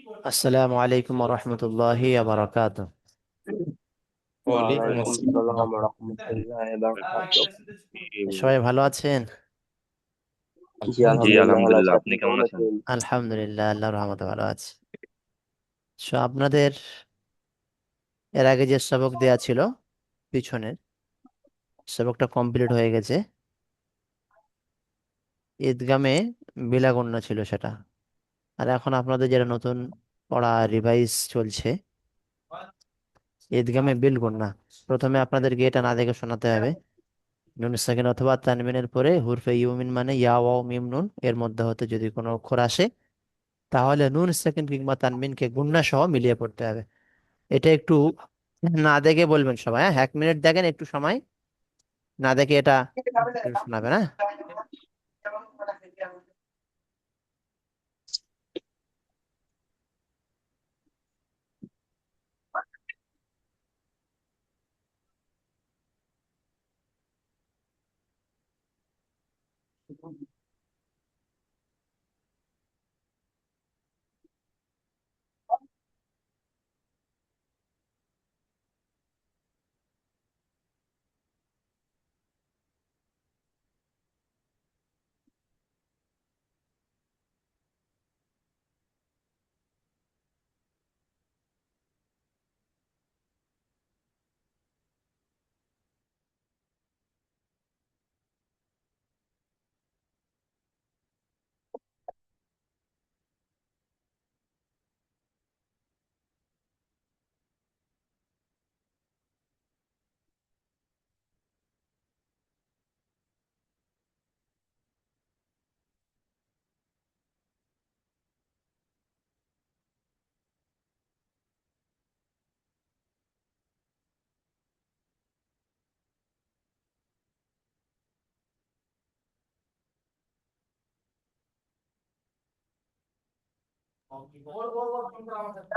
আসসালামু আলাইকুম রহমতুল্লাহি বারাকাতু। ওয়ালাইকুম ওয়ালাইকুম আসসালাম আসসালাম রহমতুল্লাহ বারাকাতুহ। সবাই ভালো আছেন? জি জি আলহামদুলিল্লাহ ভালো আছি, আলহামদুলিল্লাহ, আপনি আপনি কেমন কেমন আছেন? আছেন? আলহামদুলিল্লাহ, আল্লাহর রহমতে ভালো আছি। আপনাদের এর আগে যে সবক দেয়া ছিল পিছনের সবকটা কমপ্লিট হয়ে গেছে। ঈদগামে বিলাগুন্না ছিল সেটা। আর এখন আপনাদের যেটা নতুন পড়া রিভাইজ চলছে, ঈদগামে বিল গুন্না। প্রথমে আপনাদেরকে এটা না দেখে শোনাতে হবে। নুন সাকিন অথবা তানবিনের পরে হুরফে ইউমিন মানে ইয়া ওয়াও মিম নুন এর মধ্যে হতে যদি কোনো অক্ষর আসে, তাহলে নুন সাকিন কিংবা তানবিনকে গুন্না সহ মিলিয়ে পড়তে হবে। এটা একটু না দেখে বলবেন সবাই, হ্যাঁ? 1 মিনিট দেখেন, একটু সময় না দেখে এটা একটু শোনাবেন, হ্যাঁ?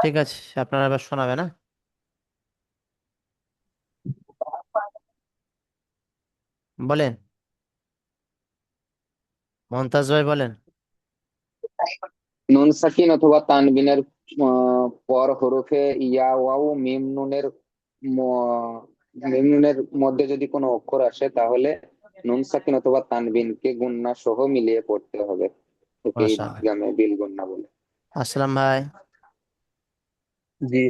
ঠিক আছে, আপনারা এবার শোনাবেন, না? বলেন, মমতাজ ভাই বলেন। নুন সাকিন অথবা তানবিনের পর হরফে ইয়া ওয়াও মিম নুনের মধ্যে যদি কোনো অক্ষর আসে তাহলে নুন সাকিন অথবা তানবিনকে গুণনা সহ মিলিয়ে পড়তে হবে। ওকে মাশাআল্লাহ। ঈদগামে বিল গুণনা বলে। আসসালাম ভাই। জি,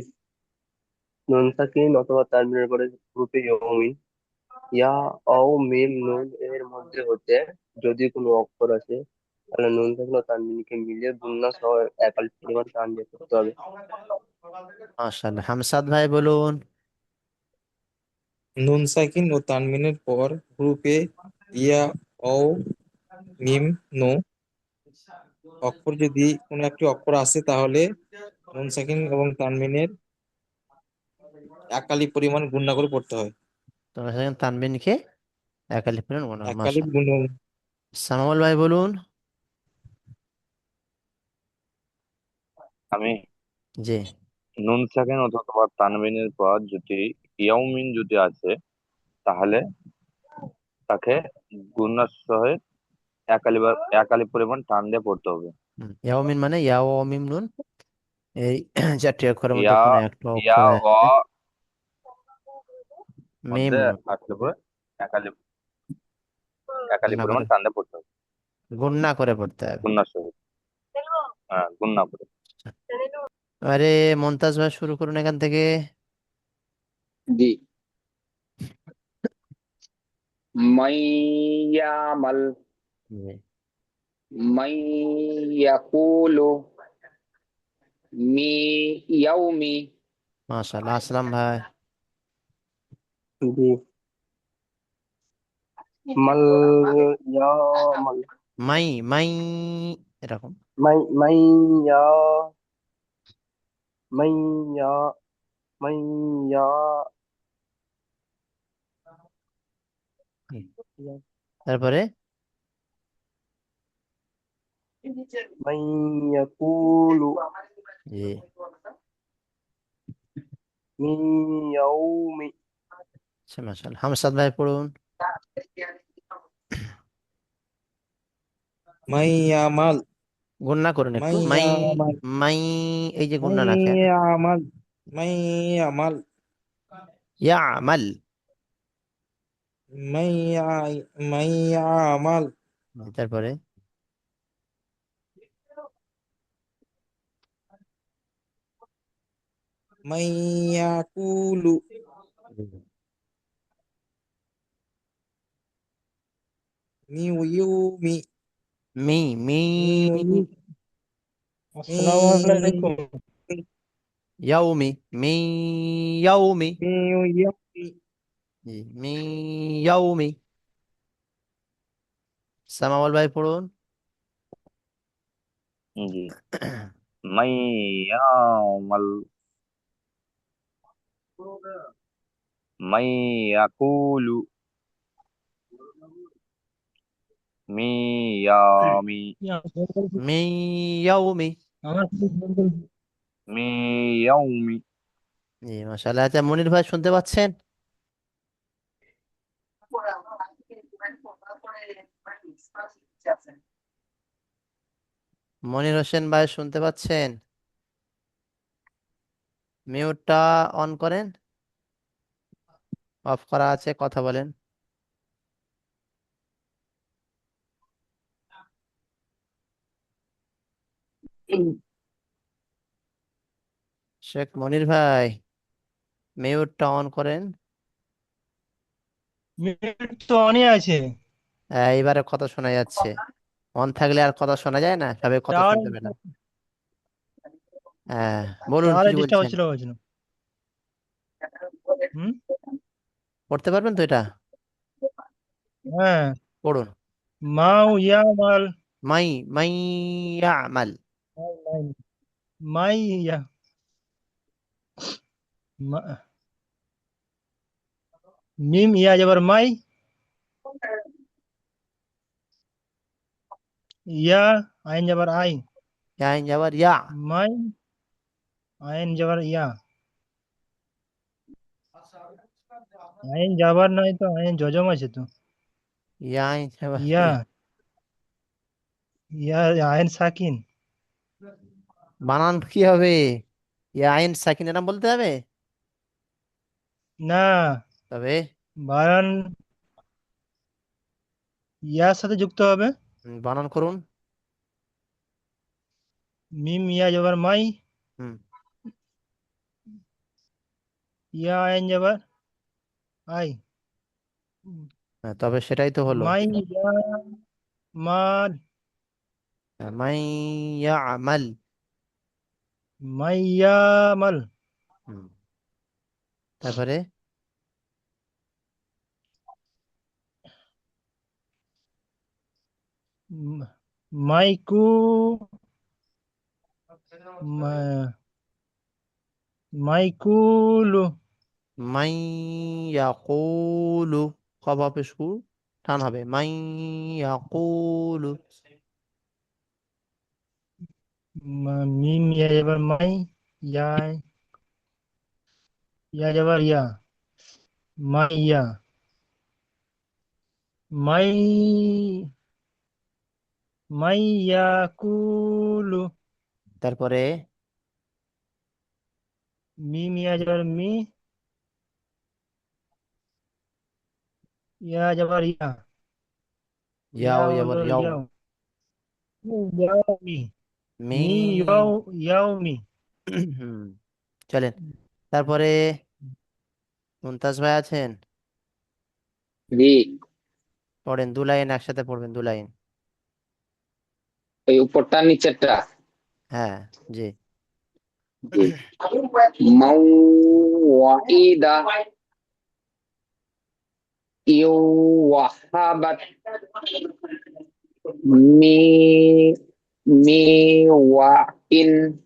নুন সাকিন অথবা তানবিনের পরে গ্রুপে ইয়মিন ইয়া ও মিম নুন এর মধ্যে হতে যদি কোনো অক্ষর আছে, তাহলে নুন সাকিন ও তানবিনকে মিলিয়ে গুণনা সহ একাল পরিমাণ টান দিয়ে করতে হবে। মাশাআল্লাহ, হামসাদ ভাই বলুন। নুন সাকিন ও তানবিনের পর গ্রুপে ইয়া ও মিম নো অক্ষর যদি কোনো একটি অক্ষর আসে, তাহলে নুন সাকিন এবং তানবিনের একালি পরিমাণ গুণনা করে পড়তে হয়। তোমরা সেখানে তানবিনকে একালিফ পরিমাণ গুণ। একালি মাশাআল্লাহ। গুণ। সামাউল ভাই বলুন। আমি জি। নুন সাকিন অথবা তানবিনের পর যদি ইয়াউমিন যদি আছে, তাহলে তাকে গুণার সহিত একালি পরিমাণ টান দিয়ে পড়তে হবে। ইয়াওমিন মানে ইয়া ও মিম নুন, এই চারটি অক্ষরের মধ্যে ইয়া কোনো একটা ইয়া অক্ষর অ আসলে মিম মধ্যে নুন আসলে পরে একালি একালি গুণনা পরিমাণ করে, টান দিয়ে পড়তে হবে। গুণনা করে পড়তে হবে। গুণার সহিত, হ্যাঁ, গুণনা করে। আরে, মমতাজ ভাই শুরু করুন এখান থেকে। জি। মাইয়ামাল জি। মাইয়াকুলু মি ইয়াউমি মাশাআল্লাহ, আসসালাম ভাই। জি, মাল ইয়া মাল মাই মাই এরকম। মাই মাই ইয়া মাই ইয়া মাই ইয়া হুম। তারপরে মাই ইয়াকুলু জি। মিন ইয়াউমি আচ্ছা, মাশাআল্লাহ, হামসাদ ভাই পড়ুন। মাইয়ামাল গুণনা করুন একটু। মাই মাই, আমাল মাই, এই যে মাই গুণনা রাখেন। আমাল মাই আমাল ইয়ামাল। মাই মাই আমাল তারপরে মাই ইয়াকুলু মিউয়ুমি মি, মি, মিউয়ুমি আসসালামু আলাইকুম। ইয়াউমি, মি, ইয়াউমি, মিউয়ুমি জি, মি, ইয়াউমি। সামাওয়াল ভাই পড়ুন। জি। মাই ইয়ামাল মাই ইয়াকুলু মিয়ামি মি, ইয়াউমি। আমার মিয়াউমি। জি, মাশাআল্লাহ। আচ্ছা, মনির ভাই শুনতে পাচ্ছেন? মনির হোসেন ভাই শুনতে পাচ্ছেন? মিউটটা অন করেন, অফ করা আছে, কথা বলেন। শেখ মনির ভাই, মিউটটা অন করেন। মিউট তো অনই আছে। এইবারে কথা শোনা যাচ্ছে। অন থাকলে আর কথা শোনা যায় না, সবাই কথা টাওয়ার শুনতে পেলাম। হ্যাঁ, বলুন টাওয়ারে কিছু ডিস্টার্ব বলছেন। হচ্ছিল বলছিল। হুম। পড়তে পারবেন তো এটা? হ্যাঁ। পড়ুন। মাউ ইয়ামাল মাই, মাই ইয়ামাল। মাই মাই মাই ইয়া মা- মিম ইয়া যাবার মাই, ইয়া আইন যাবার আই, ইয়াইন যাবার ইয়া। মাই আইন যাবার ইয়া, আইন যাবার নাই তো আইন যজম আছে তো। ইয়াইন যাবার ইয়া ইয়া। ইয়া আইন সাকিন। বানান কি হবে? ইয়াইন সাকিনের নাম বলতে হবে? না, তবে বানান ইয়ার সাথে যুক্ত হবে। বানান করুন। মিম ইয়া যাবার মাই, হুম। ইয়া আইন যাবার আই, হ্যাঁ, তবে সেটাই তো হলো। মাই ইয়া মাল, মাই ইয়ামাল। মাই ইয়ামাল, হুম। তারপরে ম- মাইকু মা- মাইকুলু, মাই ইয়াকুলু। কব হবে শুরু, টান হবে। মাই ইয়াকুলু। মিম ইয়া যাবার মাই, ইয়া ইয়া যাবার ইয়া, মাই ইয়া, মাই মাই ইয়াকুলু, তারপরে মিম ইয়া যাবার মি, ইয়া যাবার ইয়া, ইয়া ইয়াও যাবার হলো ইয়াও। ইয়াও, ইয়াওমি, মি মিম। ইয়াও ইয়াওমি। হুম, চলেন। তারপরে মুমতাজ ভাই আছেন? জি। পড়েন, দু লাইন একসাথে পড়বেন, দু লাইন। ওই উপরটা নিচেরটা। হ্যাঁ, জি। জি। মাওয়াইদা ইউওয়াহাবাত মি মিওয়াইন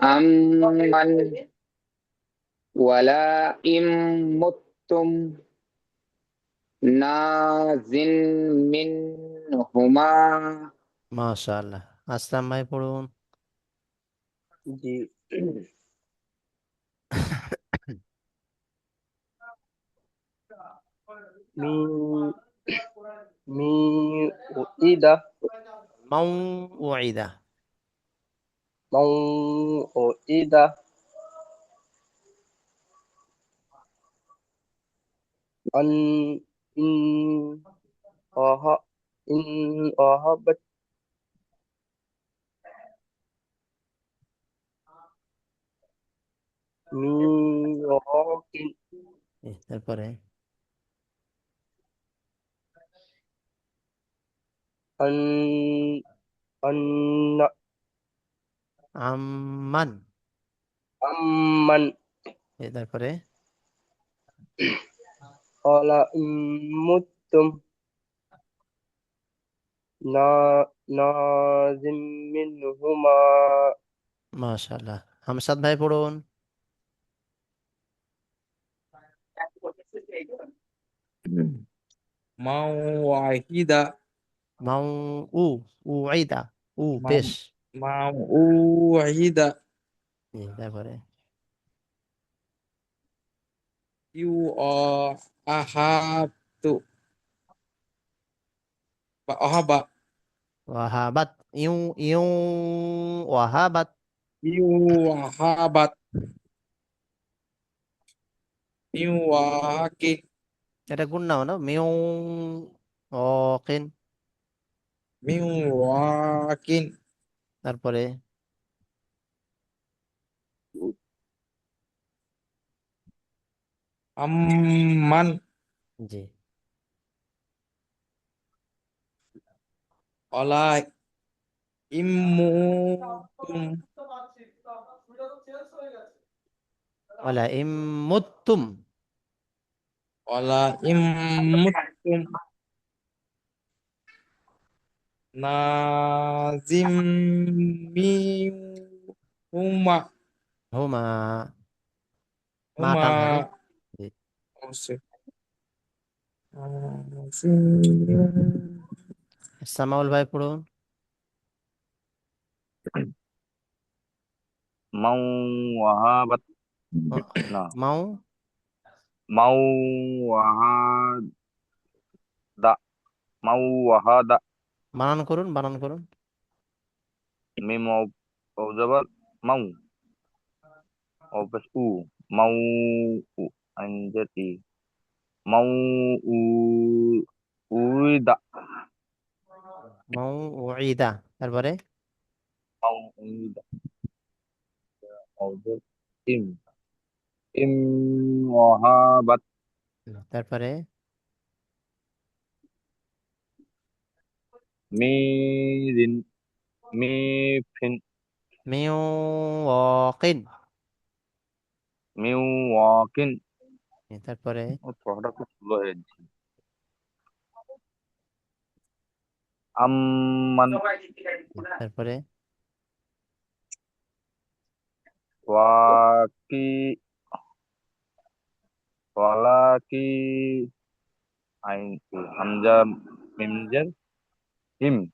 আমমান ওয়ালা ইমুত্তুম নাজিন মিনহুমা। মাশাআল্লাহ। আসলাম ভাই পড়ুন। জি। মিন মি ইদা মাউ ইদা। মাউ ইদা আন ইন অহ ইন অহাবাত মি ওয়াকিন তারপরে আন আন আম্মান। আম্মান তারপরে ক্বালা মুততুম না নাজিম মিনহুমা মাশাআল্লাহ। হামসাদ ভাই পড়ুন। মাওয়াহিদা। মাউ উ ইদা। মাও পেশ। মাওয়াহিদা। তারপরে ইউ অ আহাতু বা অহাবা। ওয়াহাবাত। ইউ ইউ ওয়াহাবাত। ইউ আহাবাত। ইউ ওয়াকিন। এটা গুণ না মিউ ওয়াকিন। Mu Joaquin. তারপরে আম্মান। জি। অলা ইম্মুতুম। ওয়ালা ইম মুত্তুম। অলা ইম্মুতুম নাজিম হুমা। হুমা। মা হুমা টান হবে। জি। অবশ্যই। সামাউল ভাই পড়ুন। মাউ ওয়াহাবাত, ও- না, মাউ। মাউ ওয়াহাদা, মাউ ওয়াহাদা, বানান করুন। মিম ও জবর মাউ, ও পেশ উ, মাউ উ, আইন জের ই, মাউ উ, উইদা, মাউ ইদা। তারপরে মাউ উইদা, ও জের ইম, ইম ওয়াহাবাত, তারপরে মিরিন, মিফিন, মিউ ওয়াকিন। Mu Joaquin. তারপরে ও পড়াটা খুব স্লো হয়ে যাচ্ছে। আম্মান, তারপরে ওয়াকি, ওয়ালাকি, আইন হামজা মিম জের হিম,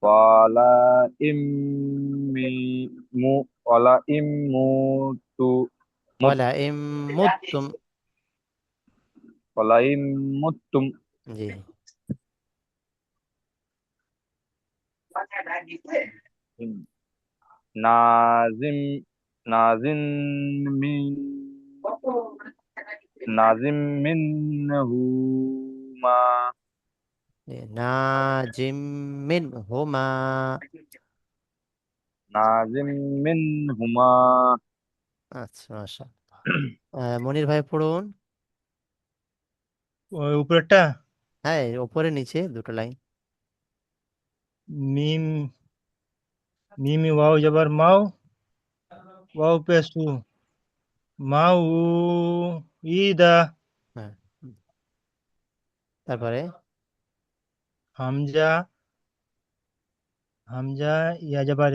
ওয়ালা ইম্মি মু, ওয়ালা ইম্মুতু মুত, ওয়ালা ইম মুত্তুম। ওয়ালা ইম্মুতুম, জি। নাজিম, নাজিম মিন, নাজিম মিনহু মা, নাজিম মিন হুমা। নাজিম মিনহুমা। আচ্ছা মাশাআল্লাহ। মনির ভাই পড়ুন। ওই উপরেরটা। হ্যাঁ, উপরে নিচে দুটো লাইন। মিম মিম ওয়াও জবর মাও, ওয়াও পেশু, মাউ ইদা। হ্যাঁ। তারপরে হামজা হামজা ইয়া জবর,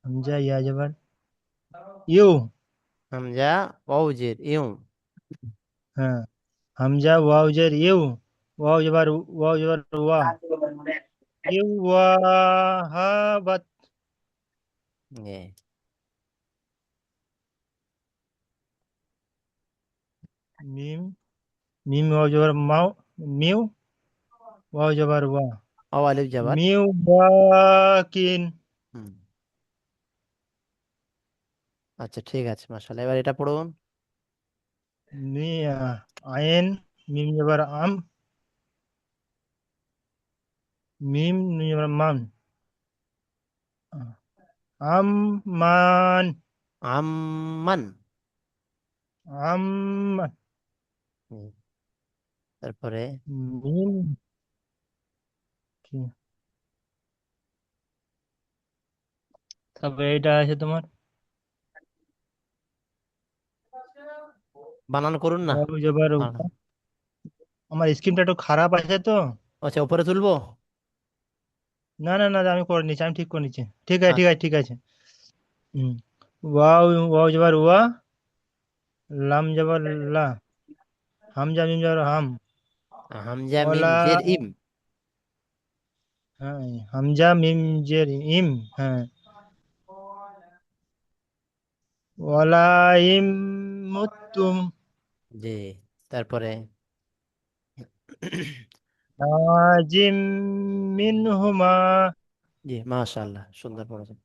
হামজা ইয়া জবর ইউ। হামজা ওয়াউজের ইউ। হ্যাঁ, হামজা ওয়াও জের ইউ, ওয়াও জবর ওয়া, you ওয়াহাবাত। A, meme meme wow জবর মাও, মিউ, ওয়াও জবর ওয়া, অ আলিফ জাবার। Mu Joaquin. হুম। আচ্ছা ঠিক আছে, মাশাআল্লাহ। এবার এটা পড়ুন। মি আইন, মিম জবর আম, মিম নুন জবর মান, আম মান, আম্মান। আম, হুম। তারপরে মিম কি, তারপরে এটা আছে তোমার বানান করুন না। ওয়াও জবর ওয়া। আমার স্ক্রিনটা একটু খারাপ আছে তো। আচ্ছা, উপরে তুলবো। না না না, আমি করে নিচ্ছি, আমি ঠিক করে নিচ্ছি। ঠিক আছে ঠিক আচ্ছা। আছে ঠিক আছে। হুম। ওয়াও, ওয়াও জবর ওয়া, লাম জবর লা, হামজা মিম জবর হাম, হামজা মিম ওয়ালা, জের ইম। হ্যাঁ হামজা মিম জের ইম, হ্যাঁ, ওয়ালা ইম মুতুম, জি। তারপরে নাজিম মিনহুমা। জি, মাশাআল্লাহ, সুন্দর পড়েছেন।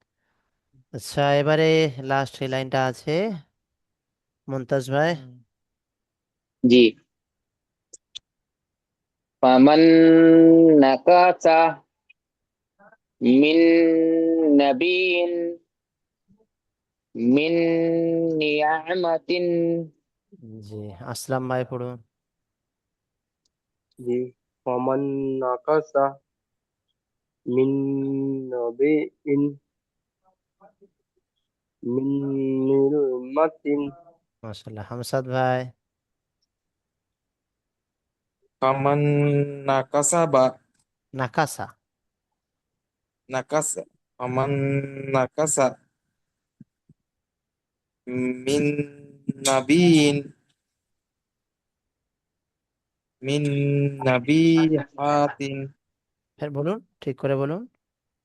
আচ্ছা, এবারে লাস্ট এই লাইনটা আছে, মুনতাজ ভাই। হুম। জি। ফামান নাকাসা মিন নাবিয়্যিন মিন নিয়ামাতিন। জি, আসলাম ভাই পড়ুন। জি। ফমান নাকাসা মিন নবিইন মিন নি'মাতিন। মাশাআল্লাহ, হামসাদ ভাই। ফামান নাকাসাবা, নাকাসা। নাকাসা, ফামান নাকাসা মিন নাবিয়িন মিন নাবিহাতিন ফের বলুন, ঠিক করে বলুন।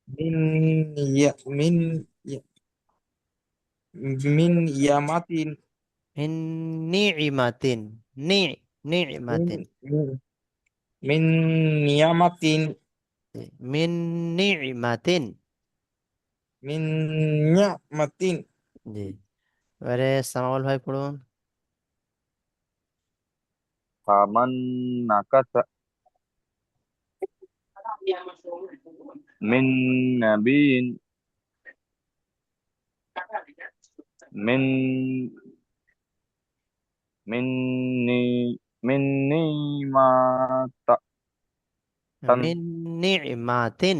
মিন মিন মিন ইয়ামাতিন মিন নি'মাতিন। নি মিন নি'মাতিন। মিন নিয়ামাতিন জি, মিন নি'মাতিন। মিন নিয়ামাতিন। জি। এবারে সামাউল ভাই পড়ুন। ফামান নাকাসা মিন নাবিয়্যিন মিন মিন্নি মিন্নিমাতা তান মিন নি'মাতিন।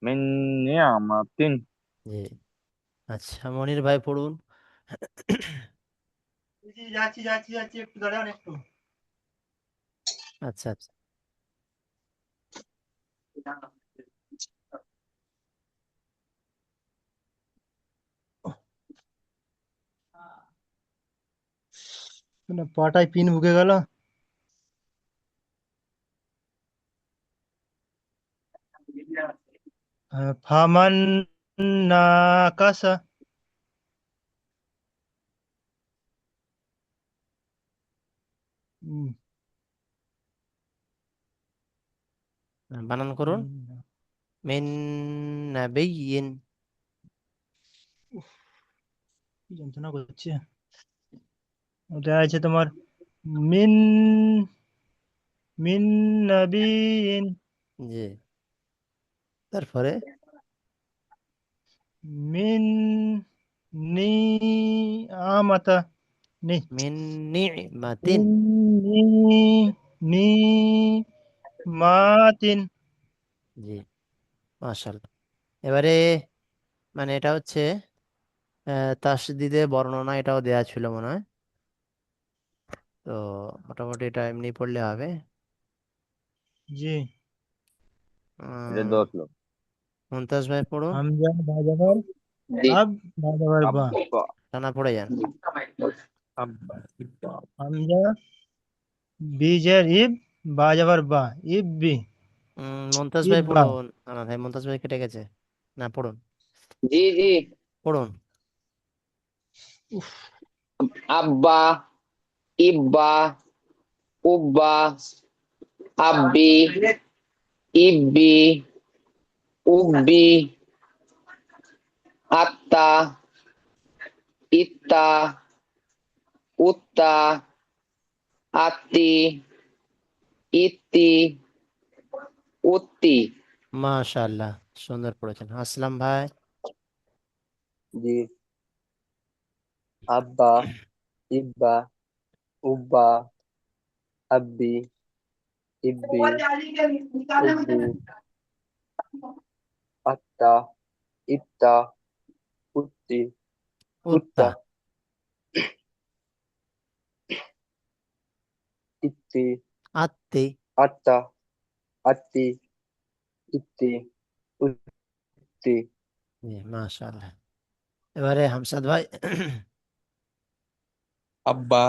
মিন নিয়ামাতিন। জি। আচ্ছা, মনির ভাই পড়ুন। জি, যাচ্ছি যাচ্ছি যাচ্ছি, একটু দাঁড়ান একটু। আচ্ছা আচ্ছা। মানে পাটায় পিন ঢুকে গেল। ফামান নাকাসা, উম, বানান করুন। মিন নাবিয়্যিন। কি যন্ত্রণা করছে। ওটা আছে তোমার মিন, মিন নাবিয়িন, জি। তারপরে মিন নি আমাতা, নি, মিন নি'মাতিন। মিন নি, নি মাতিন। জি, মাশাআল্লাহ। এবারে মানে এটা হচ্ছে তাসদিদে বর্ণনা, এটাও দেয়া ছিল মনে হয়। তো মোটামুটি এটা এমনি পড়লে হবে। জি। এটা আহ, 10 লোক। মুনতাজ ভাই পড়ুন। হামজা বাজাবার জি। আব, বাজাবার বা, আব্বা টানা পড়ে যান। আব্বা ইব্বা হামজা বিজের ইব, বাজাবার বা, ইব বি, মুনতাজ ভাই ইব্বা। পড়ুন। না না ভাই, মুনতাজ ভাই কেটে গেছে। না, পড়ুন জি জি। পড়ুন। উফ, আব্বা, ইব্বা, উব্বা, আব্বি, ইব্বি, উব্বি, আত্তা, ইত্তা, উত্তা, আত্তি, ইত্তি, উত্তি। মাশাআল্লাহ, সুন্দর পড়েছেন। আসলাম ভাই। জি। আব্বা, ইব্বা, উব্বা, আব্বি, ইব্বি, উব্বি, আত্তা, ইত্তা, উত্তি, উত্তা। উত্তা, ইত্তি, আত্তি। আত্তা, আত্তি, ইত্তি, উত্তি। জি, মাশাআল্লাহ। এবারে হামসাদ ভাই। আব্বা,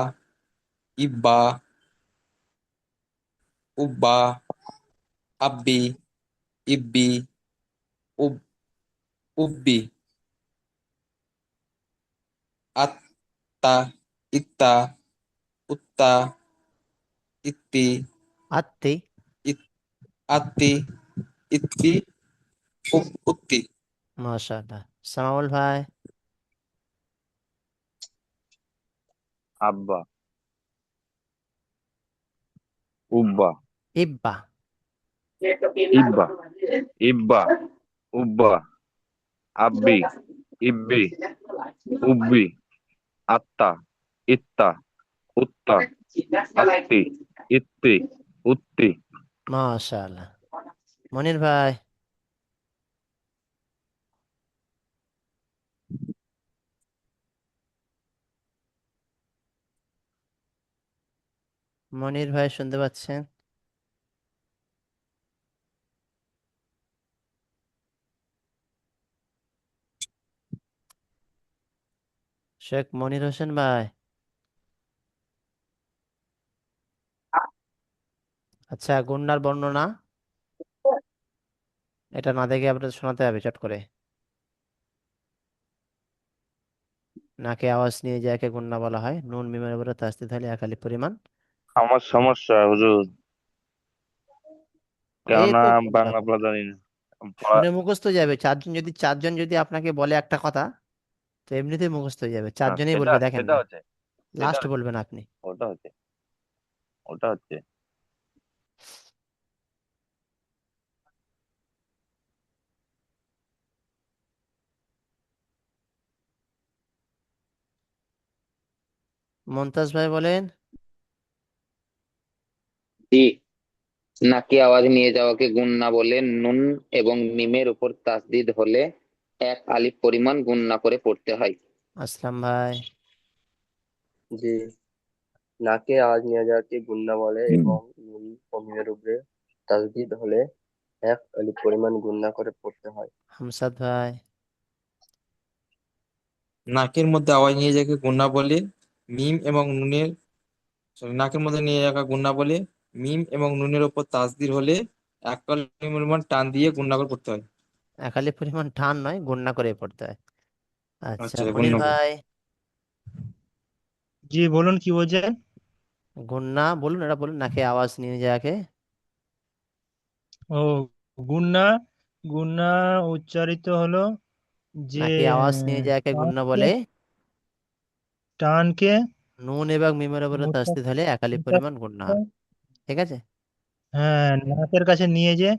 ইব্বা, উব্বা, আব্বি, ইব্বি, উব উব্বি, আত্তা, ইত্তা, উত্তা, ইত্তি, আত্তি। ইত আত্তি, ইত্তি, উত্তি। মাশাআল্লাহ। সামাউল ভাই। আব্বা, উব্বা, ইব্বা। ইব্বা, ইব্বা, উব্বা, আব্বি, ইব্বি, উব্বি, আত্তা, ইত্তা, উত্তা, আত্তি, ইত্তি, উত্তি। মাশাআল্লাহ। মনির ভাই। মনির ভাই শুনতে পাচ্ছেন? শেখ মনির হোসেন ভাই। আচ্ছা, গুন্নার বর্ণনা এটা না দেখে আপনাদের শোনাতে হবে চট করে। নাকে আওয়াজ নিয়ে যাকে গুন্না বলা হয়, নুন মিমের উপরে তাসদিদ হলে এক আলিফ পরিমাণ। আমার সমস্যা হুজুর, এই কেননা তো কোনো বাংলা ব্যাপার না। পড়া জানি না। শুনে মুখস্থ হয়ে যাবে। চারজন যদি আপনাকে বলে একটা কথা, তো এমনিতেই মুখস্থ হয়ে যাবে। হ্যাঁ, চারজনেই সেটা বলবে, দেখেন সেটা না। হচ্ছে, সেটা লাস্ট হচ্ছে, বলবেন আপনি। ওটা হচ্ছে, ওটা হচ্ছে। মন্তাজ ভাই বলেন। জি। নাকি আওয়াজ নিয়ে যাওয়াকে গুণনা বলে। নুন এবং মিমের উপর তাসদিদ হলে এক আলিফ পরিমাণ গুণনা করে পড়তে হয়। আসলাম ভাই। জি। নাকে আওয়াজ নিয়ে যাওয়াকে গুন্না বলে এবং নুন ও মিমের উপরে তাসদিদ হলে এক আলিফ পরিমাণ গুন্না করে পড়তে হয়। হামসাদ ভাই। নাকের মধ্যে আওয়াজ নিয়ে যাকে গুণা বলে, মিম এবং নুনের নাকের মধ্যে নিয়ে যাকে গুণা বলে, মিম এবং নুনের ওপর তাসদির হলে এক কলির পরিমাণ টান দিয়ে গুণা করে পড়তে হয়। এক আলিফ পরিমাণ টান নয়, গুন্না করে পড়তে হয়। আচ্ছা আচ্ছা, মনির গুণা করে। ভাই। জি বলুন কি বলছেন? গুন্না বলুন, এটা বলুন, নাকে আওয়াজ নিয়ে যাকে। ও, গুন্না। গুন্না উচ্চারিত হলো যে নাকে আওয়াজ নিয়ে যাকে গুন্না টানকে বলে, টানকে নুন এবং মিমের উপরে মোটা তাসদিদ হলে এক আলিফ মোটা পরিমাণ গুন্না করে, হবে। ঠিক আছে। হ্যাঁ, নাকের কাছে নিয়ে যে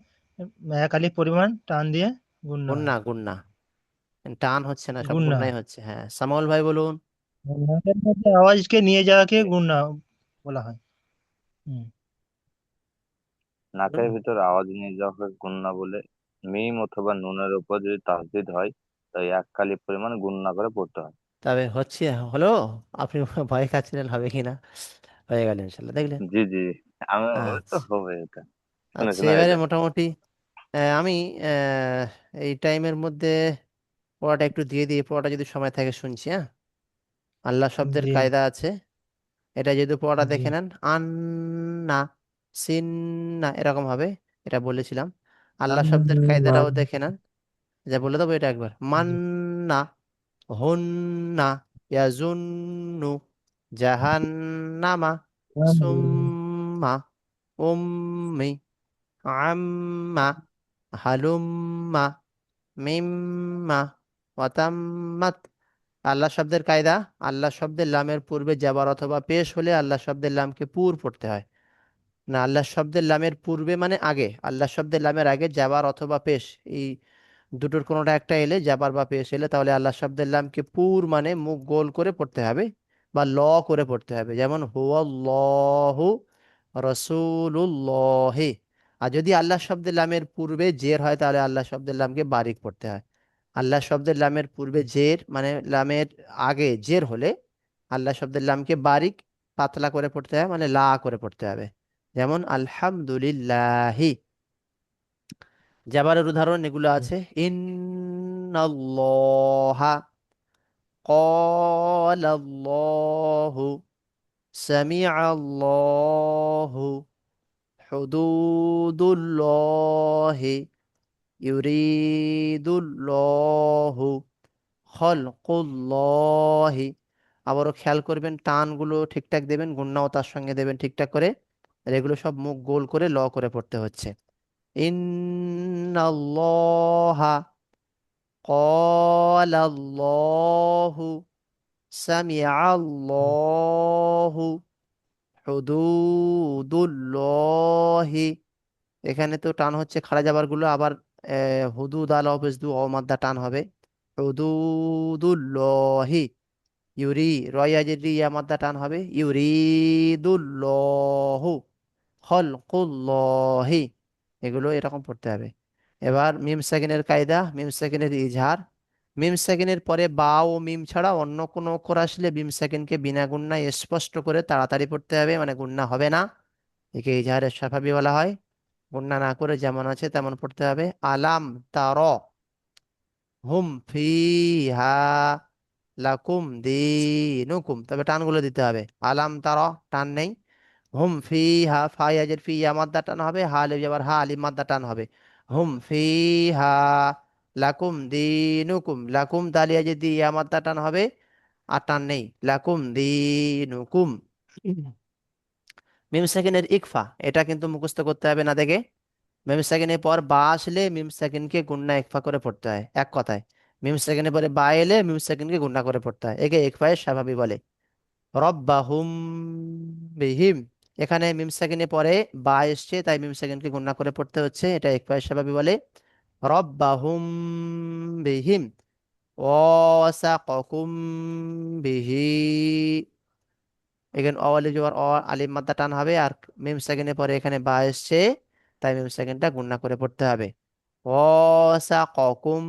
এক আলিফ পরিমাণ টান দিয়ে গুণনা হয়। গুন্না গুন্না। টান হচ্ছে না, সব গুণনা। গুন্নাই হচ্ছে। হ্যাঁ, সামাউল ভাই বলুন। নাকের মধ্যে আওয়াজকে নিয়ে যাওয়াকে গুণনা বলা হয়। হুম। বলুন। নাকের ভিতর আওয়াজ নিয়ে যাওয়াকে গুণনা বলে। মিম অথবা নুনের উপর যদি তাসদিদ হয়, তাই এক কালি পরিমাণ গুণনা করে পড়তে হয়। তবে হচ্ছে, হলো। আপনি ভয় খাচ্ছিলেন হবে কিনা, হয়ে গেল ইনশাল্লাহ, দেখলেন। জি জি, আমি ওই তো আচ্ছা। হবে এটা, শুনে আচ্ছা, শুনে এবারে এটা। মোটামুটি আমি এই টাইমের মধ্যে পড়াটা একটু দিয়ে দিই। পড়াটা যদি সময় থাকে শুনছি, হ্যাঁ। আল্লাহ শব্দের জি। কায়দা আছে। এটা যদি পড়াটা জি। দেখে নেন, আন্না, সিন্না এরকম হবে। এটা বলেছিলাম। আল্লাহ শব্দের কায়দাটাও দেখে নেন। যা বলে দেবো এটা একবার, মান্না, হুন্না, ইয়াজুন্নু, জাহান্নামা, উম্মা, উম্মি, আম্মা, হালুম্মা, মিম্মা, ওয়াতাম্মাত। আল্লাহ শব্দের কায়দা, আল্লাহ শব্দের লামের পূর্বে যাবার অথবা পেশ হলে আল্লাহ শব্দের লামকে পুর পড়তে হয়। না, আল্লাহ শব্দের লামের পূর্বে মানে আগে, আল্লাহ শব্দের লামের আগে যাবার অথবা পেশ, এই দুটোর কোনোটা একটা এলে, যাবার বা পেশ এলে, তাহলে আল্লাহ শব্দের লামকে পুর মানে মুখ গোল করে পড়তে হবে বা করে পড়তে হবে। যেমন হুয়াল্লাহু রসুলুল্লাহি। আর যদি আল্লাহ শব্দের লামের পূর্বে জের হয় তাহলে আল্লাহ শব্দের লামকে বারিক পড়তে হয়। আল্লাহ শব্দের লামের পূর্বে জের মানে লামের আগে জের হলে আল্লাহ শব্দের লামকে বারিক পাতলা করে পড়তে হয়, মানে লা করে পড়তে হবে। যেমন আলহামদুলিল্লাহি। জাবারের উদাহরণ এগুলো হুম, আছে। ইন্নাল্লাহা, ক্বালাল্লাহু, সামিআল্লাহু, হুদুদুল্লাহি, ইউরিদুল্লাহু, খলকুল্লাহি। আবারও খেয়াল করবেন, টানগুলো ঠিকঠাক দেবেন, গুণনাও তার সঙ্গে দেবেন ঠিকঠাক করে। আর এগুলো সব মুখ গোল করে করে পড়তে হচ্ছে। ইন্নাল্লাহা, ক্বালাল্লাহু, হুম, সামিআল্লাহু, হুদুদুল্লাহি। এখানে তো টান হচ্ছে খাড়া যাবার গুলো আবার হুদুদ আল অফিস দু অ মাদ্দা টান হবে। হুদুদুল্লাহি। ইউরি, রয়াজের রি ইয়া মাদ্দা টান হবে। ইউরিদুল্লাহু, খলকুল্লাহি। এগুলো এরকম পড়তে হবে। এবার মিম সেকেন্ডের কায়দা, মিম সেকেন্ডের ইজহার। মিম সেকেন্ডের পরে বা ও মিম ছাড়া অন্য কোনো অক্ষর আসলে মিম সেকেন্ডকে বিনা গুণনায় স্পষ্ট করে তাড়াতাড়ি পড়তে হবে, মানে গুণনা হবে না। একে ইজহারের সাফাবি বলা হয়। গুণনা না করে যেমন আছে তেমন পড়তে হবে। আলাম তার, হুম ফিহা, লাকুম দিনুকুম, তবে টানগুলো দিতে হবে। আলাম তারা, টান নেই। হুম ফিহা, ফাইয়াজের ফি ইয়া মাদ্দা টান হবে, হা আলিফ যাবার হা, আলিফ মাদ্দা টান হবে। হুম ফিহা, লাকুম দিনুকুম, লাকুম দালিয়া যদি ইয়া মাদ্দা টান হবে, আর টান নেই। লাকুম দিনুকুম। মিম সেকেন্ডের ইকফা, এটা কিন্তু মুখস্থ করতে হবে না দেখে। মিম সেকেন্ডের পর বা আসলে মিম সেকেন্ডকে গুণনা ইকফা করে পড়তে হয়, এক কথায়। মিম সেকেন্ডের পরে বা এলে মিম সেকেন্ডকে গুণনা করে পড়তে হয়, একে ইকফায়ের স্বাভাবিক বলে। রব্বাহুম বিহিম, এখানে মিম সেকেন্ডের পরে বা এসছে তাই মিম সেকেন্ডকে গুণনা করে পড়তে হচ্ছে, এটা ইকফায়ের স্বাভাবিক বলে। রব্বাহুম বিহিম, ওয়াসাকাকুম বিহি। এখানে অলিফ জবর অ, আলিফ মাদ্দা টান হবে, আর মিম সেকেন্ডের পরে এখানে বা এসছে তাই মিম সেকেন্ডটা গুণনা করে পড়তে হবে। ওয়াসাকাকুম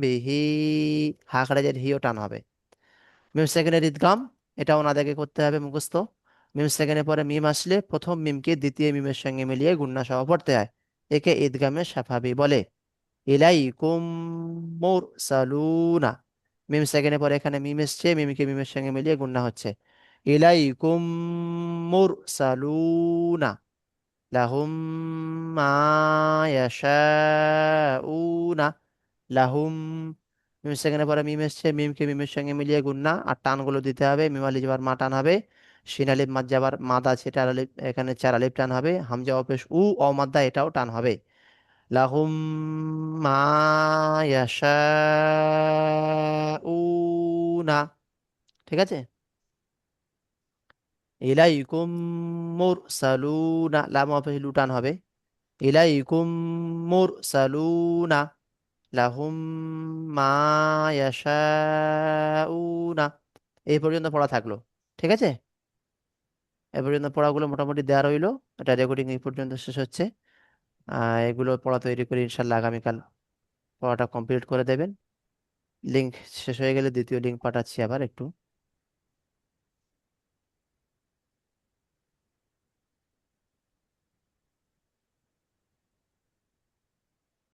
বিহি, হা খারাজের হিও টান হবে। মিম সেকেন্ডের ইদগাম, এটা ওনাদেরকে করতে হবে মুখস্থ। মিম সেকেন্ডের পরে মিম আসলে প্রথম মিমকে দ্বিতীয় মিমের সঙ্গে মিলিয়ে গুণনা সহ পড়তে হয়, একে ইদগামের সাফাবি বলে। ইলাইকুম মুরসালুনা, মিম সেকেন্ডের পরে এখানে মিম এসছে, মিমকে মিমের সঙ্গে মিলিয়ে গুণনা হচ্ছে। ইলাইকুম মুরসালুনা, লাহুম মা ইয়াশাউনা, লাহুম। মিম সেকেন্ডের পরে মিম এসছে, মিমকে মিমের সঙ্গে মিলিয়ে গুণনা, আর টানগুলো দিতে হবে। মিম আলিফ যাবার মা টান হবে, শিন আলিফ মাদ যাবার মাদ আছে, চার আলিফ, এখানে চার আলিফ টান হবে। হামজা অপেশ উ অমাদ্দা, এটাও টান হবে। লাহুম মা ইয়াশাউনা। ঠিক আছে। ইলাইকুম মুরসালুনা, লাম অপেশ লু টান হবে। ইলাইকুম মুরসালুনা, লাহুম মা ইয়াশাউনা। এই পর্যন্ত পড়া থাকলো। ঠিক আছে। এই পর্যন্ত পড়াগুলো মোটামুটি দেওয়া রইলো। এটা রেকর্ডিং এই পর্যন্ত শেষ হচ্ছে। এগুলো পড়া তৈরি করে ইনশাল্লাহ আগামীকাল পড়াটা কমপ্লিট করে দেবেন। লিঙ্ক শেষ হয়ে গেলে দ্বিতীয় লিঙ্ক পাঠাচ্ছি আবার একটু।